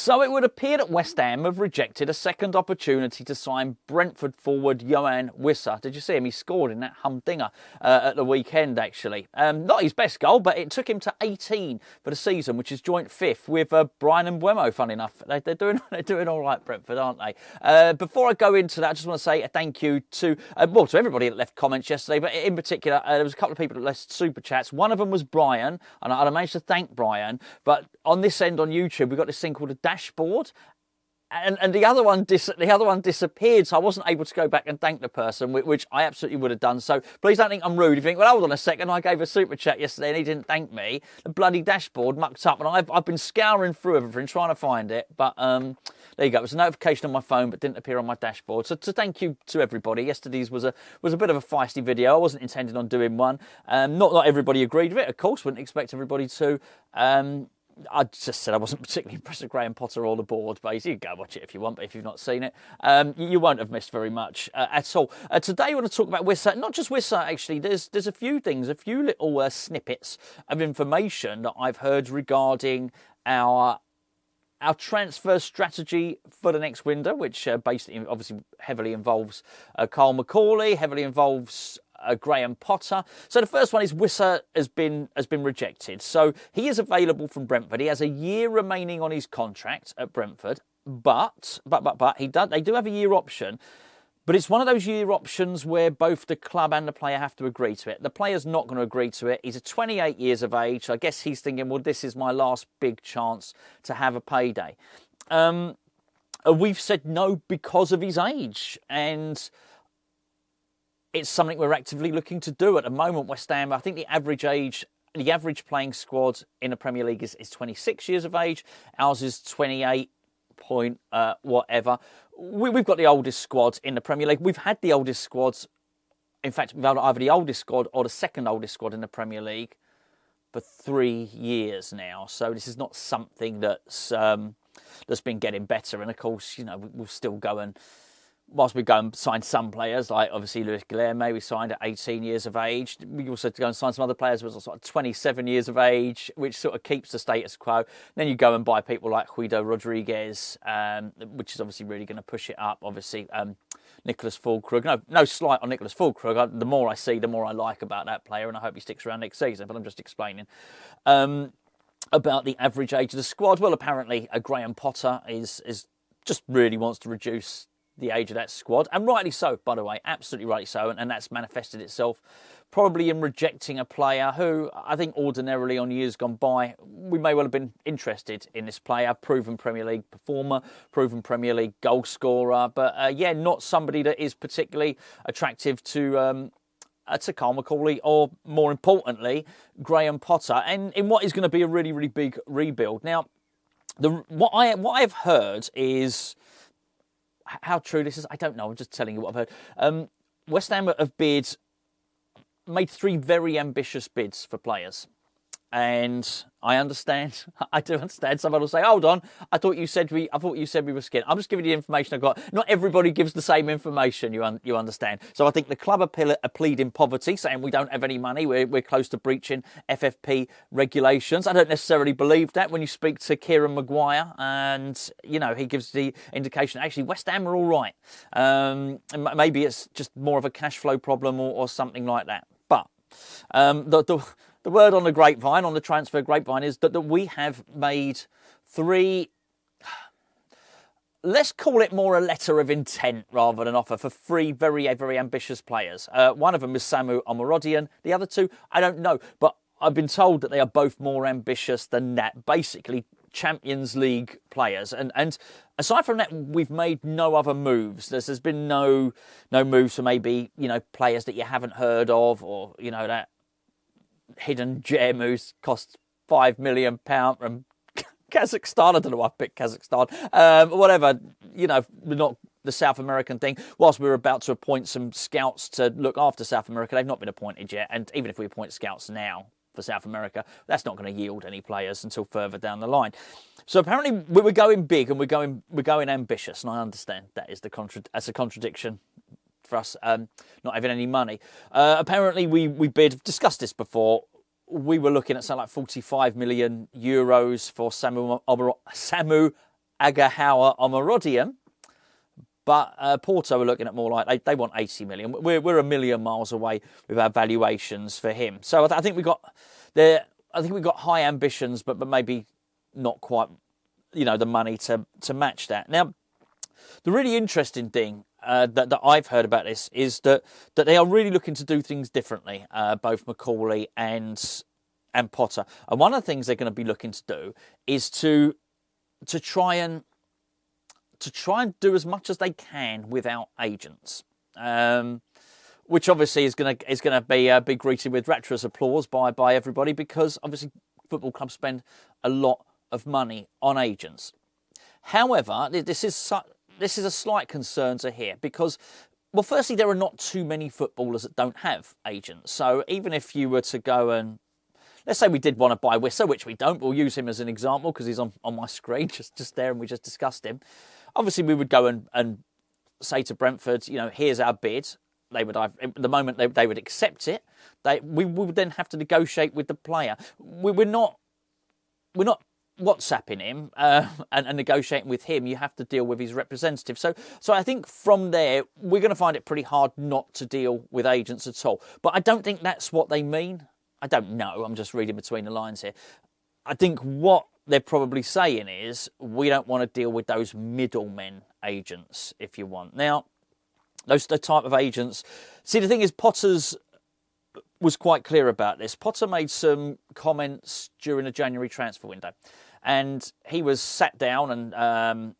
So it would appear that West Ham have rejected a second opportunity to sign Brentford forward Yoane Wissa. Did you see him? He scored in that humdinger at the weekend, actually. Not his best goal, but it took him to 18 for the season, which is joint fifth with Brian and Mbeumo, funny enough. They're doing all right, Brentford, aren't they? Before I go into that, I just want to say a thank you to everybody that left comments yesterday, but in particular, there was a couple of people that left super chats. One of them was Brian, and I managed to thank Brian, but on this end on YouTube, we've got this thing called a dashboard, and the other one disappeared, so I wasn't able to go back and thank the person, which I absolutely would have done. So please don't think I'm rude. If you think, well, hold on a second, I gave a super chat yesterday and he didn't thank me. The bloody dashboard mucked up, and I've been scouring through everything trying to find it, but there you go. It was a notification on my phone, but didn't appear on my dashboard. So thank you to everybody. Yesterday's was a bit of a feisty video. I wasn't intending on doing one. Not everybody agreed with it, of course. Wouldn't expect everybody to. I just said I wasn't particularly impressed with Graham Potter or the board, but you can go watch it if you want, but if you've not seen it, you won't have missed very much at all. Today I want to talk about Wissa, not just Wissa actually, there's a few things, a few little snippets of information that I've heard regarding our transfer strategy for the next window, which basically obviously heavily involves Kyle Macaulay, heavily involves Graham Potter. So the first one is Wissa has been rejected. So he is available from Brentford. He has a year remaining on his contract at Brentford, but they do have a year option. But it's one of those year options where both the club and the player have to agree to it. The player's not going to agree to it. He's 28 years of age. I guess he's thinking, well, this is my last big chance to have a payday. We've said no because of his age, and it's something we're actively looking to do at the moment. West Ham, I think the average playing squad in the Premier League is 26 years of age. Ours is 28 point whatever. We've got the oldest squad in the Premier League. We've had the oldest squads. In fact, we've had either the oldest squad or the second oldest squad in the Premier League for 3 years now. So this is not something that's been getting better. And of course, we'll still go and, whilst we go and sign some players, like obviously Luis Guilherme, we signed at 18 years of age. We also go and sign some other players who are sort of 27 years of age, which sort of keeps the status quo. Then you go and buy people like Guido Rodriguez, which is obviously really going to push it up. Obviously, Nicholas Füllkrug. No slight on Nicholas Füllkrug. The more I see, the more I like about that player, and I hope he sticks around next season. But I'm just explaining. About the average age of the squad. Well, apparently, Graham Potter is just really wants to reduce the age of that squad, and rightly so, by the way, absolutely rightly so, and that's manifested itself probably in rejecting a player who I think ordinarily on years gone by we may well have been interested in this player, proven Premier League performer, proven Premier League goal scorer, but not somebody that is particularly attractive to Kyle Macaulay, or more importantly, Graham Potter, and in what is going to be a really, really big rebuild. Now, what I've heard is, how true this is, I don't know. I'm just telling you what I've heard. West Ham have made 3 very ambitious bids for players. And I understand, I do understand. Someone will say, hold on, I thought you said we were scared. I'm just giving you the information I've got. Not everybody gives the same information, you understand. So I think the club are pleading poverty, saying we don't have any money, we're close to breaching FFP regulations. I don't necessarily believe that when you speak to Kieran Maguire, and, he gives the indication, actually, West Ham are all right. And maybe it's just more of a cash flow problem or something like that. But the word on the grapevine, on the transfer grapevine, is that we have made 3, let's call it more a letter of intent rather than offer, for 3 very, very ambitious players. One of them is Samu Omorodian. The other 2, I don't know. But I've been told that they are both more ambitious than that. Basically, Champions League players. And aside from that, we've made no other moves. There's been no moves for maybe, players that you haven't heard of, or, that hidden gem who's cost £5 million from Kazakhstan. I don't know why I picked Kazakhstan. Whatever, not the South American thing. Whilst we're about to appoint some scouts to look after South America, they've not been appointed yet. And even if we appoint scouts now for South America, that's not going to yield any players until further down the line. So apparently we're going big and we're going ambitious, and I understand that is that's a contradiction for us not having any money. Apparently we discussed this before. We were looking at something like 45 million euros for Samu Agahawa Omarodian. But Porto are looking at more like they want 80 million. We're a million miles away with our valuations for him. So I think we got high ambitions, but maybe not quite, the money to match that. Now, the really interesting thing that I've heard about this is that they are really looking to do things differently, both Macaulay and Potter. And one of the things they're going to be looking to do is to try and do as much as they can without agents, which obviously is going to be greeted with rapturous applause by everybody, because obviously football clubs spend a lot of money on agents. However, this is a slight concern to hear because, well, firstly, there are not too many footballers that don't have agents. So even if you were to go and, let's say we did want to buy Wissa, which we don't, we'll use him as an example because he's on my screen just there and we just discussed him. Obviously, we would go and say to Brentford, here's our bid. They would, at the moment, they would accept it. We would then have to negotiate with the player. We're not WhatsApping him and negotiating with him. You have to deal with his representative. So I think from there, we're going to find it pretty hard not to deal with agents at all. But I don't think that's what they mean. I don't know. I'm just reading between the lines here. I think what they're probably saying is we don't want to deal with those middlemen agents, if you want. Now, the type of agents... See, the thing is, Potter's was quite clear about this. Potter made some comments during the January transfer window. And he was sat down and...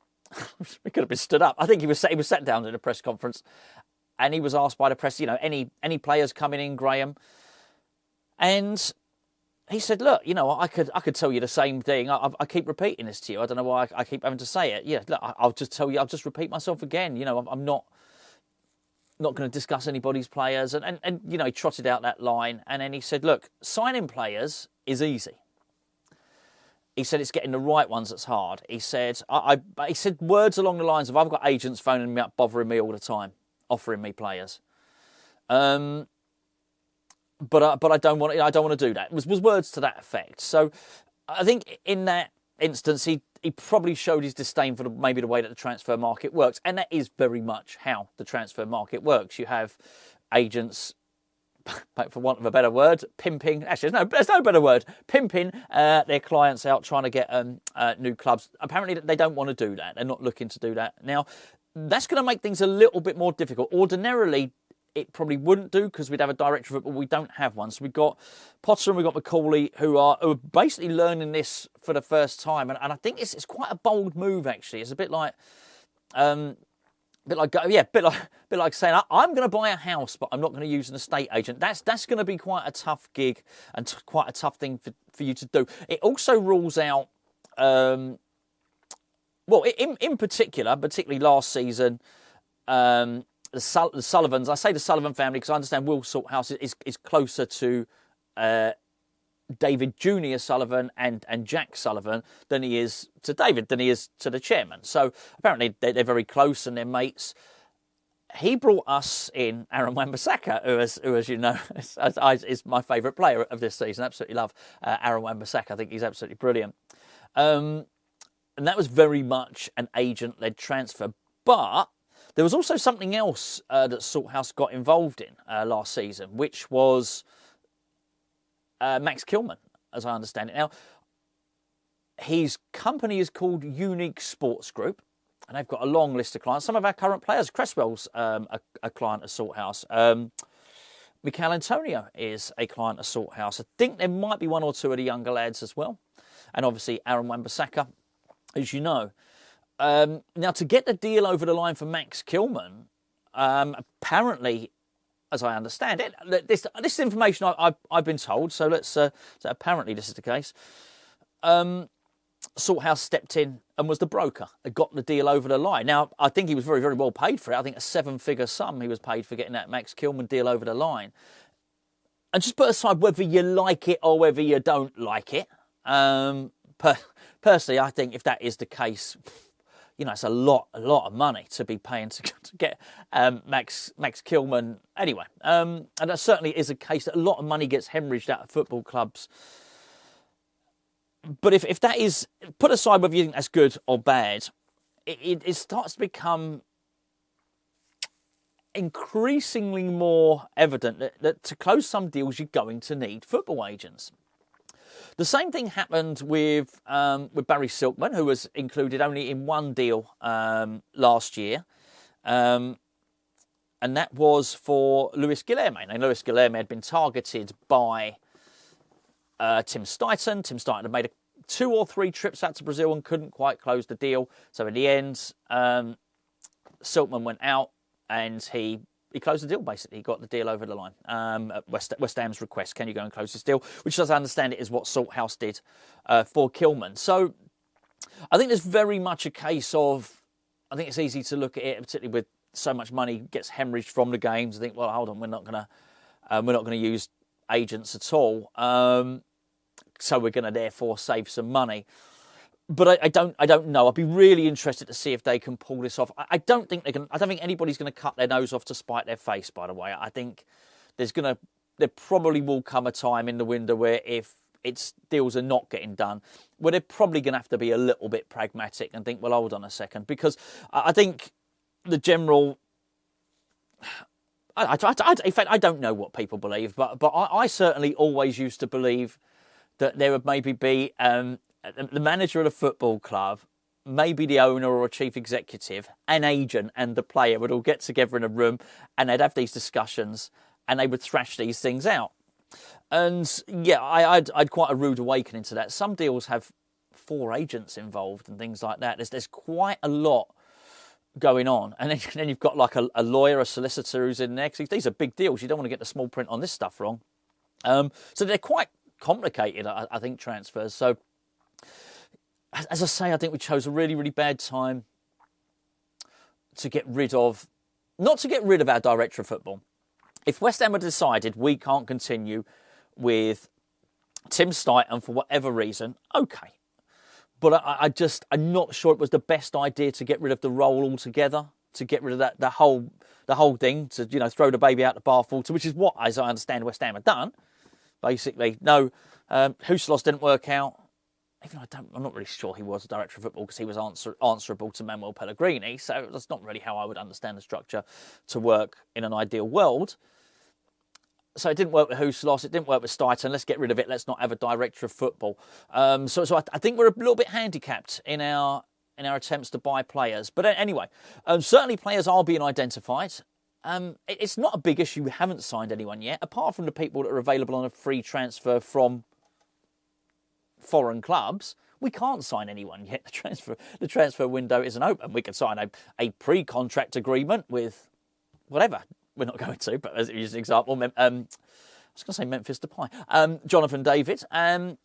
he could have been stood up. I think he was sat down at a press conference. And he was asked by the press, any players coming in, Graham? And... he said, look, I could tell you the same thing. I keep repeating this to you. I don't know why I keep having to say it. Yeah, look, I'll just tell you, I'll just repeat myself again. I'm not going to discuss anybody's players. And he trotted out that line. And then he said, look, signing players is easy. He said it's getting the right ones that's hard. He said, he said words along the lines of, I've got agents phoning me up, bothering me all the time, offering me players. But I don't want to do that. It was words to that effect. So I think in that instance, he probably showed his disdain for maybe the way that the transfer market works. And that is very much how the transfer market works. You have agents, for want of a better word, pimping. Actually, there's no better word. Pimping their clients out, trying to get new clubs. Apparently, they don't want to do that. They're not looking to do that. Now, that's going to make things a little bit more difficult. Ordinarily, it probably wouldn't do because we'd have a director of it, but we don't have one. So we've got Potter and we've got Macaulay who are basically learning this for the first time. And I think it's quite a bold move, actually. It's a bit like... bit like saying, I'm going to buy a house, but I'm not going to use an estate agent. That's going to be quite a tough gig and quite a tough thing for you to do. It also rules out, in particular, particularly last season, the Sullivans. I say the Sullivan family because I understand Will Salthouse is closer to David Jr. Sullivan and Jack Sullivan than he is to David, than he is to the chairman. So apparently they're very close and they're mates. He brought us in Aaron Wan-Bissaka, who as you know, is my favourite player of this season. I absolutely love Aaron Wan-Bissaka. I think he's absolutely brilliant. And that was very much an agent-led transfer. But there was also something else that Salthouse got involved in last season, which was Max Kilman, as I understand it. Now, his company is called Unique Sports Group, and they've got a long list of clients. Some of our current players, Cresswell's a client of Salthouse. Michael Antonio is a client of Salthouse. I think there might be one or two of the younger lads as well. And obviously Aaron Wan-Bissaka, as you know. Now, to get the deal over the line for Max Kilman, apparently, as I understand it, this is information I've been told, so apparently this is the case. Salthouse stepped in and was the broker and got the deal over the line. Now, I think he was very, very well paid for it. I think a 7-figure sum he was paid for getting that Max Kilman deal over the line. And just put aside whether you like it or whether you don't like it. Personally, I think if that is the case, it's a lot of money to be paying to get Max Kilman. Anyway, and that certainly is a case that a lot of money gets hemorrhaged out of football clubs But if that is, put aside whether you think that's good or bad, it starts to become increasingly more evident that to close some deals, you're going to need football agents. The same thing happened with Barry Silkman, who was included only in one deal last year. And that was for Luis Guilherme. Now, Luis Guilherme had been targeted by Tim Stuyton. Tim Stuyton had made 2 or 3 trips out to Brazil and couldn't quite close the deal. So in the end, Silkman went out and he closed the deal, basically. He got the deal over the line at West Ham's request. Can you go and close this deal? Which, as I understand it, is what Salthouse did for Kilman. So I think there's very much a case of, I think it's easy to look at it, particularly with so much money gets hemorrhaged from the games. I think, well, hold on, we're not going to use agents at all. So we're going to therefore save some money. But I don't know. I'd be really interested to see if they can pull this off. I don't think anybody's going to cut their nose off to spite their face, by the way. I think there probably will come a time in the window where if deals are not getting done, where they're probably going to have to be a little bit pragmatic and think, well, hold on a second. Because I think the general... in fact, I don't know what people believe, but I certainly always used to believe that there would maybe be the manager of a football club, maybe the owner or a chief executive, an agent and the player would all get together in a room and they'd have these discussions and they would thrash these things out. And yeah, I'd quite a rude awakening to that. Some deals have 4 agents involved and things like that. There's quite a lot going on. And then you've got like a lawyer, a solicitor who's in there. Because these are big deals. You don't want to get the small print on this stuff wrong. So they're quite complicated, I think, transfers. So, as I say, I think we chose a really, really bad time to get rid of... Not to get rid of our director of football. If West Ham had decided we can't continue with Tim Stuyton for whatever reason, okay. But I'm not sure it was the best idea to get rid of the role altogether, to get rid of the whole thing, to throw the baby out the bathwater, which is what, as I understand, West Ham had done. Basically, no, Huselos didn't work out. Even I'm not really sure he was a director of football because he was answerable to Manuel Pellegrini. So that's not really how I would understand the structure to work in an ideal world. So it didn't work with Huselos, it didn't work with Stuyton. Let's get rid of it. Let's not have a director of football. So I think we're a little bit handicapped in our attempts to buy players. But anyway, certainly players are being identified. It's not a big issue. We haven't signed anyone yet, apart from the people that are available on a free transfer from foreign clubs. We can't sign anyone yet. The transfer window isn't open. We could sign a pre-contract agreement with whatever. We're not going to, but as an example, I was going to say Memphis Depay, Jonathan David, and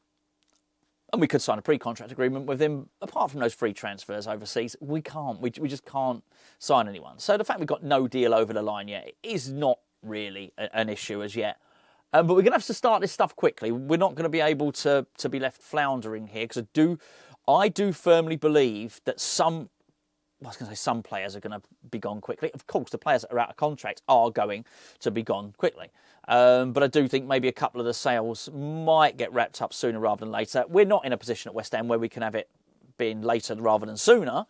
we could sign a pre-contract agreement with him. Apart from those free transfers overseas, we can't. We just can't sign anyone. So the fact we've got no deal over the line yet is not really an issue as yet. But we're going to have to start this stuff quickly. We're not going to be able to be left floundering here because I do firmly believe that some players are going to be gone quickly. Of course, the players that are out of contract are going to be gone quickly. But I do think maybe a couple of the sales might get wrapped up sooner rather than later. We're not in a position at West Ham where we can have it being later rather than sooner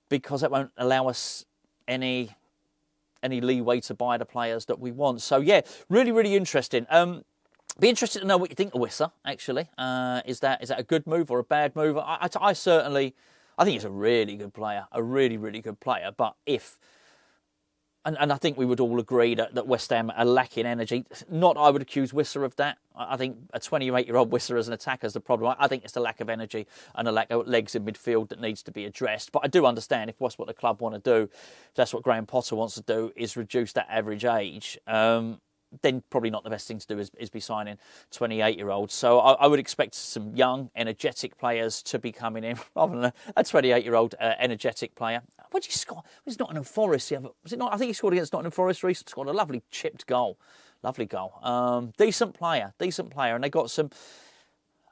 because that won't allow us any leeway to buy the players that we want. So, yeah, really, really interesting. Be interested to know what you think of Wissa, actually. Is that a good move or a bad move? I certainly... I think he's a really good player, a really, really good player. But and I think we would all agree that West Ham are lacking energy. Not I would accuse Wissa of that. I think a 28-year-old Wissa as an attacker is the problem. I think it's the lack of energy and the lack of legs in midfield that needs to be addressed. But I do understand if that's what the club want to do, if that's what Graham Potter wants to do, is reduce that average age. Then probably not the best thing to do is be signing 28-year-olds. So I would expect some young, energetic players to be coming in rather than a 28-year-old energetic player. What did he score? It was Nottingham Forest. Was it not? I think he scored against Nottingham Forest recently. Scored a lovely chipped goal. Lovely goal. Decent player. And they got some...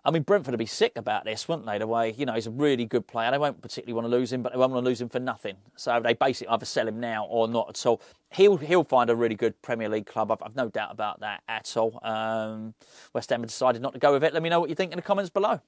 I mean, Brentford would be sick about this, wouldn't they? The way, you know, he's a really good player. They won't particularly want to lose him, but they won't want to lose him for nothing. So they basically either sell him now or not at all. He'll find a really good Premier League club. I've no doubt about that at all. West Ham have decided not to go with it. Let me know what you think in the comments below.